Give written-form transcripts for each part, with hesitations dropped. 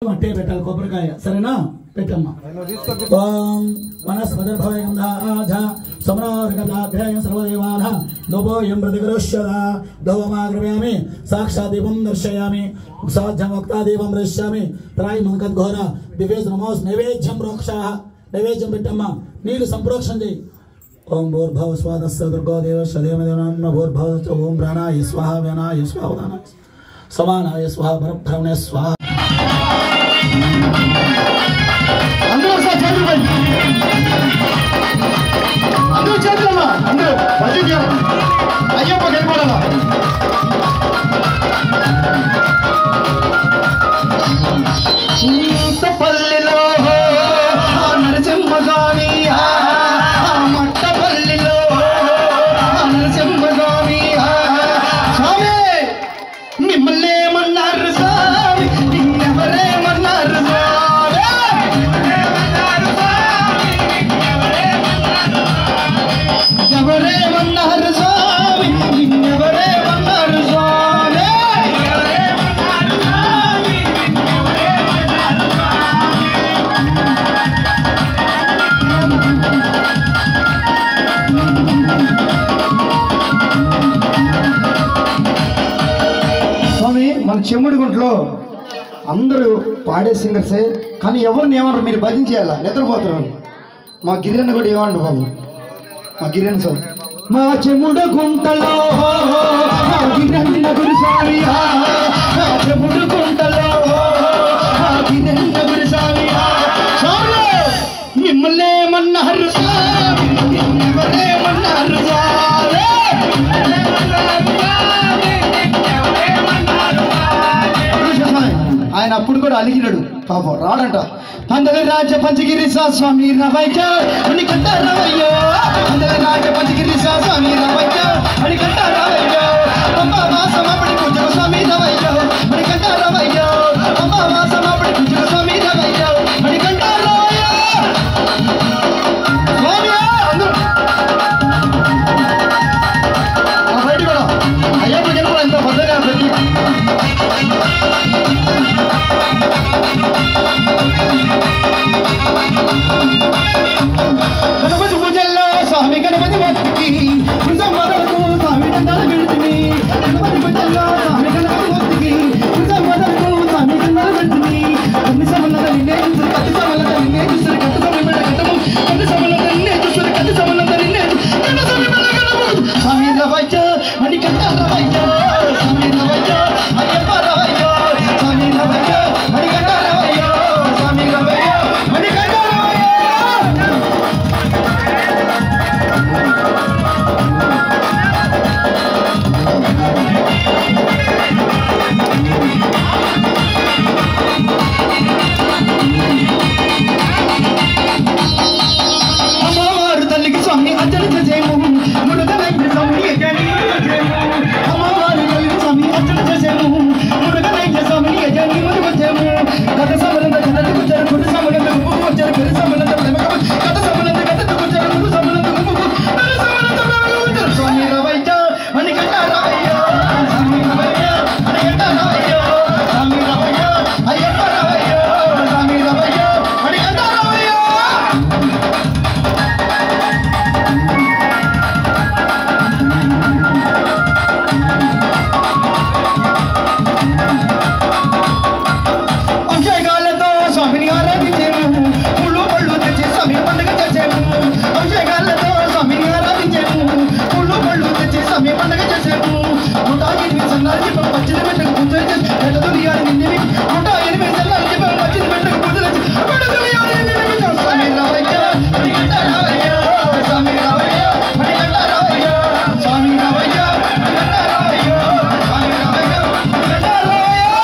మొత్తం అట్టే పెట్టాలి కొబ్బరికాయ సరేనా పెట్టమ్మా ఓం వనస్పతిర్భవే గంధాజ సమనార్గదాగ్రయ సర్వదేవాన లోపోయం ప్రతిగృష్యద దోమాగ్రయామి సాక్షాత్ దీపం దర్శయామి సాధ్యం వక్తా దీపం దర్శయామి త్రాయి మంకద్ఘోర దివేశ నమోస్ నైవేద్యం రోక్షాః నైవేద్యం పెట్టమ్మా నీళ్ళు సంప్రోక్షణ చేయి ओम भूर्भुवः स्वः दुर्गो देवस्य धीमहि भूर्भुवः ओम प्राणाय स्वाहा व्यानाय स्वाहा उदानाय समानाय स्वाहा परब्रह्मणे स्वाहा అందరూ చేతులమ్మా అందరూ భజన అయ్యప్ప గెలిపోవాలా పల్లెలో నరసింహ స్వామి మన చెమ్ముడి గుంట్లో అందరూ పాడే సింగర్సే కానీ ఎవరిని ఏమన్నారు మీరు భజన చేయాలా నిద్రపోతున్నారు మా గిరిజన కూడా ఏమంటారు బాబు మా గిరిజన సార్ మా చెమ్ముడు గుంటలో చెమ్ముడు గుంటలో మిమ్మల్ని ఏమన్నారు ఆయన అప్పుడు కూడా అలిగినాడు పాపం రాడంట అందల రాజ పంచగిరి స్వామి రవయ్య అని కంట రవయ్యో అందల రాజ పంచగిరి స్వామి రవయ్య అని కంట రవయ్యో అంబా వాసమపడి పూజ స్వామి రవయ్యో అని కంట రవయ్యో అంబా వాసమపడి పూజ స్వామి రవయ్యో అని కంట రవయ్యో స్వామి అందరూ బయట కూడా అయ్యప్ప గెలుపు ఎంత భద్రంగా పెట్టి గణపతి పూజల్లో స్వామి గణపతి భక్తికి మొదలకు స్వామి దండాలు పెడుతుంది గణపతి పూజల్లో స్వామి గణపతి భక్తికి మొదలకు స్వామి దండాలు పెడుతుంది అన్ని సమలత నిన్నే చూస్తారు కత్తి సమలత నిన్నే చూస్తారు కత్తి సమలత కట్టము అన్ని సమలత నిన్నే చూస్తారు కత్తి సమలత నిన్నే స్వామి రవయ్య అని కట్ట రవయ్య స్వామి రవయ్య అయ్యప్ప రవయ్య స్వామి రవయ్య అని కట్ట రవయ్య స్వామి రవయ్య అని కట్ట అమ్మవారు తల్లికి స్వామి అర్చన చేసేము మురుగనైన స్వామి అమ్మవారు తల్లికి స్వామి అర్చన చేసేము మురుగనైన స్వామి యజని మురుగొచ్చేము కథ సమలంత కథకు వచ్చారు కుడి సమలంత గుంపుకు వచ్చారు పెరి సమలంత ప్రేమకు కథ సమలంత కథకు వచ్చారు గురు సమలంత గుంపుకు పెరి సమలంత ప్రేమకు వచ్చారు స్వామి రవయ్య అని కట్ట రవయ్య స్వామి రవయ్య అని కట్ట రవయ్య స్వామి రవయ్య అయ్యప్ప రవయ్య స్వామి రవయ్య అని కట్ట రవయ్య అభిషేకాలతో స్వామిని ఆరాధించేము పూలు పళ్ళు తెచ్చి స్వామి పండుగ చేసేము అభిషేకాలతో స్వామిని ఆరాధించేము పూలు పళ్ళు తెచ్చి స్వామి పండుగ చేసేము 108 సన్నాలు పచ్చిని పెట్టకు పూజలు చేసి ఎడదునియాలి నిన్నివి 108 సన్నాలు పచ్చిని పెట్టకు పూజలు చేసి ఎడదునియాలి నిన్నివి స్వామి రవయ్య అని కట్ట రవయ్య స్వామి రవయ్య అని కట్ట రవయ్య స్వామి రవయ్య అని కట్ట రవయ్య స్వామి రవయ్య అని కట్ట రవయ్య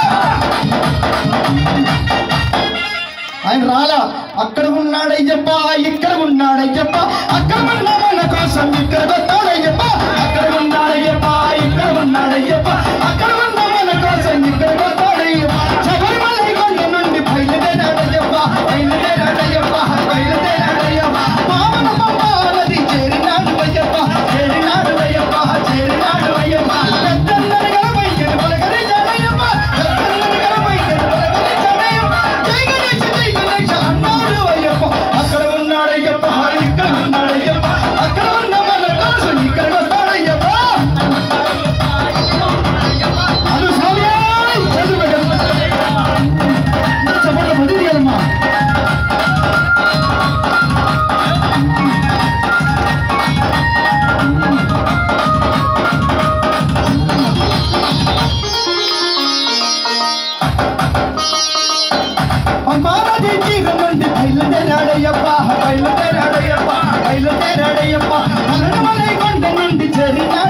ఆయన రాలా అక్కడ ఉన్నాడయ్యప్ప ఇక్కడ ఉన్నాడయ్యప్ప అక్కడ ఉన్న మన కోసం ఇక్కడ వస్తాడయ్యప్ప అక్కడ ఉన్నాడయ్యప్ప ఇక్కడ ఉన్నాడయ్యప్ప అక్కడ ఉన్న మన కోసం ఇక్కడ వస్తాడయ్యప్ప శబరిమల కొండ నుండి బయలుదేరాడయ్యప్ప బయలుదేరాడయ్యప్ప బయలుదేరాడయ్యప్ప పావన పంపా నది చేరినాడు అయ్యప్ప చేరినాడు అయ్యప్ప చేరినాడు అయ్యప్ప పెద్దన్నరగా వైద్యుడు పలకరించాడయ్యప్ప పెద్దన్నరగా వైద్యుడు పలకరించాడయ్యప్ప పంపానది తీరం నుండి బయలుదేరాడయ్యప్ప బయలుదేరాడయ్యప్ప బయలుదేరాడయ్యప్ప మరణమలై కొండ నుండి చేరినా